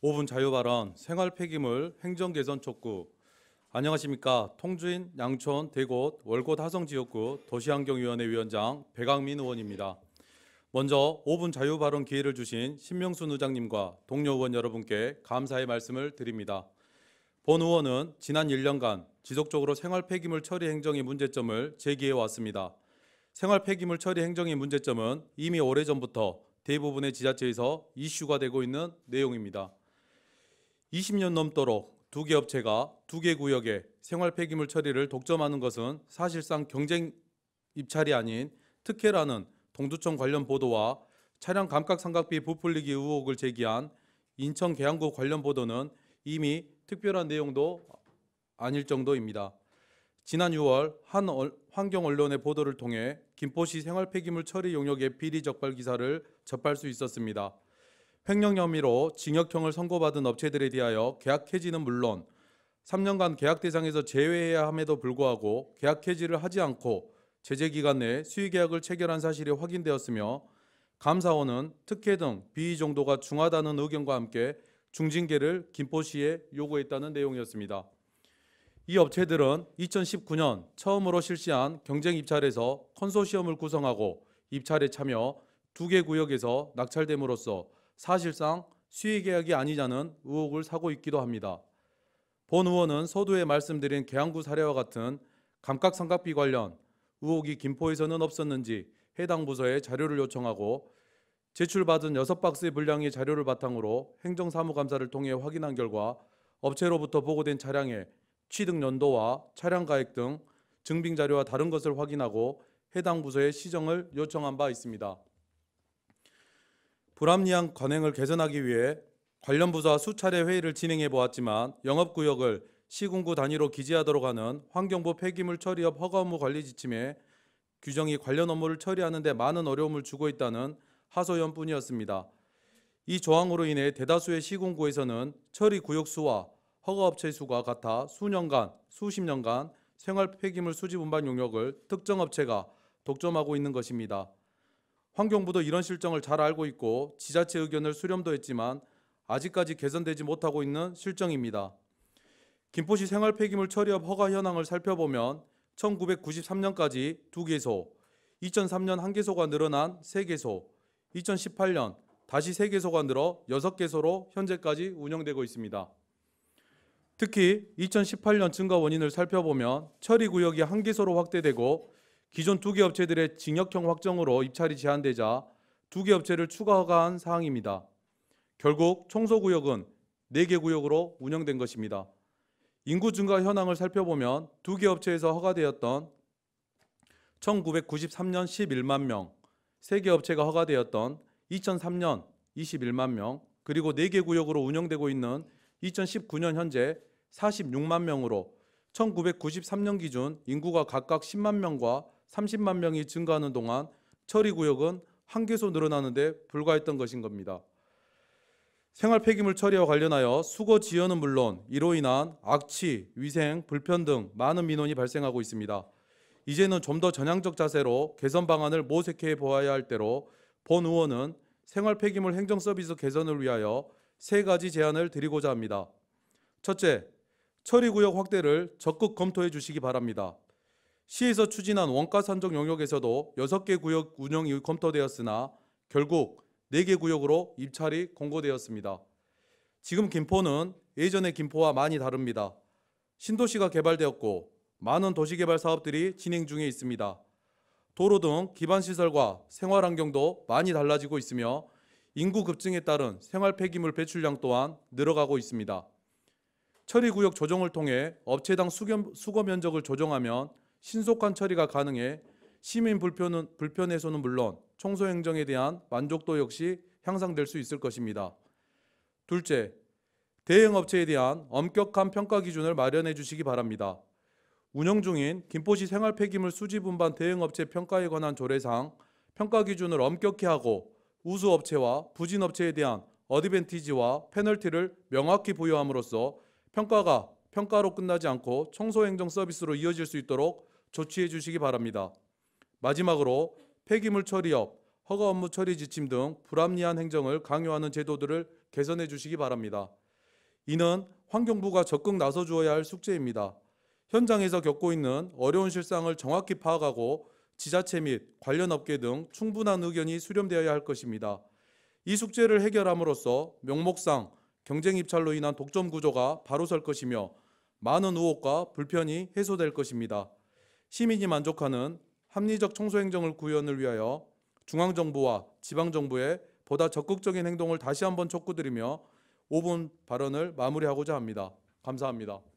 5분 자유발언 생활 폐기물 행정 개선 촉구. 안녕하십니까. 통주인 양촌 대곳 월곶 하성지역구 도시환경위원회 위원장 백악민 의원입니다. 먼저 5분 자유발언 기회를 주신 신명순 의장님과 동료 의원 여러분께 감사의 말씀을 드립니다. 본 의원은 지난 1년간 지속적으로 생활 폐기물 처리 행정의 문제점을 제기해 왔습니다. 생활 폐기물 처리 행정의 문제점은 이미 오래전부터 대부분의 지자체에서 이슈가 되고 있는 내용입니다. 20년 넘도록 두 개 업체가 두 개 구역에 생활 폐기물 처리를 독점하는 것은 사실상 경쟁 입찰이 아닌 특혜라는 동두천 관련 보도와 차량 감가상각비 부풀리기 의혹을 제기한 인천 계양구 관련 보도는 이미 특별한 내용도 아닐 정도입니다. 지난 6월 한 환경 언론의 보도를 통해 김포시 생활 폐기물 처리 용역의 비리 적발 기사를 접할 수 있었습니다. 횡령 혐의로 징역형을 선고받은 업체들에 대하여 계약 해지는 물론 3년간 계약 대상에서 제외해야 함에도 불구하고 계약 해지를 하지 않고 제재 기간 내에 수의 계약을 체결한 사실이 확인되었으며 감사원은 특혜 등 비위 정도가 중하다는 의견과 함께 중징계를 김포시에 요구했다는 내용이었습니다. 이 업체들은 2019년 처음으로 실시한 경쟁 입찰에서 컨소시엄을 구성하고 입찰에 참여 두 개 구역에서 낙찰됨으로써 사실상 수의 계약이 아니냐는 의혹을 사고 있기도 합니다. 본 의원은 서두에 말씀드린 계양구 사례와 같은 감가상각비 관련 의혹이 김포에서는 없었는지 해당 부서에 자료를 요청하고 제출받은 6박스의 분량의 자료를 바탕으로 행정사무감사를 통해 확인한 결과 업체로부터 보고된 차량의 취득 연도와 차량 가액 등 증빙 자료와 다른 것을 확인하고 해당 부서에 시정을 요청한 바 있습니다. 불합리한 관행을 개선하기 위해 관련 부서와 수차례 회의를 진행해 보았지만 영업구역을 시군구 단위로 기재하도록 하는 환경부 폐기물 처리업 허가 업무 관리 지침에 규정이 관련 업무를 처리하는 데 많은 어려움을 주고 있다는 하소연뿐이었습니다. 이 조항으로 인해 대다수의 시군구에서는 처리 구역 수와 허가업체 수가 같아 수년간, 수십 년간 생활 폐기물 수집 운반 용역을 특정 업체가 독점하고 있는 것입니다. 환경부도 이런 실정을 잘 알고 있고 지자체 의견을 수렴도 했지만 아직까지 개선되지 못하고 있는 실정입니다. 김포시 생활 폐기물 처리업 허가 현황을 살펴보면 1993년까지 2개소, 2003년 1개소가 늘어난 3개소, 2018년 다시 3개소가 늘어 6개소로 현재까지 운영되고 있습니다. 특히 2018년 증가 원인을 살펴보면 처리 구역이 1개소로 확대되고 기존 2개 업체들의 징역형 확정으로 입찰이 제한되자 2개 업체를 추가 허가한 사항입니다. 결국 청소구역은 4개 구역으로 운영된 것입니다. 인구 증가 현황을 살펴보면 2개 업체에서 허가되었던 1993년 11만 명, 3개 업체가 허가되었던 2003년 21만 명, 그리고 4개 구역으로 운영되고 있는 2019년 현재 46만 명으로 1993년 기준 인구가 각각 10만 명과 30만 명이 증가하는 동안 처리구역은 1개소 늘어나는데 불과했던 것인 겁니다. 생활 폐기물 처리와 관련하여 수거 지연은 물론 이로 인한 악취, 위생, 불편 등 많은 민원이 발생하고 있습니다. 이제는 좀 더 전향적 자세로 개선 방안을 모색해 보아야 할 때로 본 의원은 생활 폐기물 행정 서비스 개선을 위하여 3가지 제안을 드리고자 합니다. 첫째, 처리구역 확대를 적극 검토해 주시기 바랍니다. 시에서 추진한 원가 산정 용역에서도 6개 구역 운영이 검토되었으나 결국 4개 구역으로 입찰이 공고되었습니다. 지금 김포는 예전의 김포와 많이 다릅니다. 신도시가 개발되었고 많은 도시개발 사업들이 진행 중에 있습니다. 도로 등 기반시설과 생활환경도 많이 달라지고 있으며 인구 급증에 따른 생활 폐기물 배출량 또한 늘어가고 있습니다. 처리구역 조정을 통해 업체당 수거 면적을 조정하면 신속한 처리가 가능해 시민 불편 해소는 물론 청소 행정에 대한 만족도 역시 향상될 수 있을 것입니다. 둘째, 대형 업체에 대한 엄격한 평가 기준을 마련해 주시기 바랍니다. 운영 중인 김포시 생활 폐기물 수집 운반 대형 업체 평가에 관한 조례상 평가 기준을 엄격히 하고 우수 업체와 부진 업체에 대한 어드밴티지와 페널티를 명확히 부여함으로써 평가가 평가로 끝나지 않고 청소 행정 서비스로 이어질 수 있도록 조치해 주시기 바랍니다. 마지막으로 폐기물 처리업 허가 업무 처리 지침 등 불합리한 행정을 강요하는 제도들을 개선해 주시기 바랍니다. 이는 환경부가 적극 나서 주어야 할 숙제입니다. 현장에서 겪고 있는 어려운 실상을 정확히 파악하고 지자체 및 관련 업계 등 충분한 의견이 수렴되어야 할 것입니다. 이 숙제를 해결함으로써 명목상 경쟁 입찰로 인한 독점 구조가 바로 설 것이며 많은 의혹과 불편이 해소될 것입니다. 시민이 만족하는 합리적 청소행정을 구현을 위하여 중앙정부와 지방정부의 보다 적극적인 행동을 다시 한번 촉구드리며 5분 발언을 마무리하고자 합니다. 감사합니다.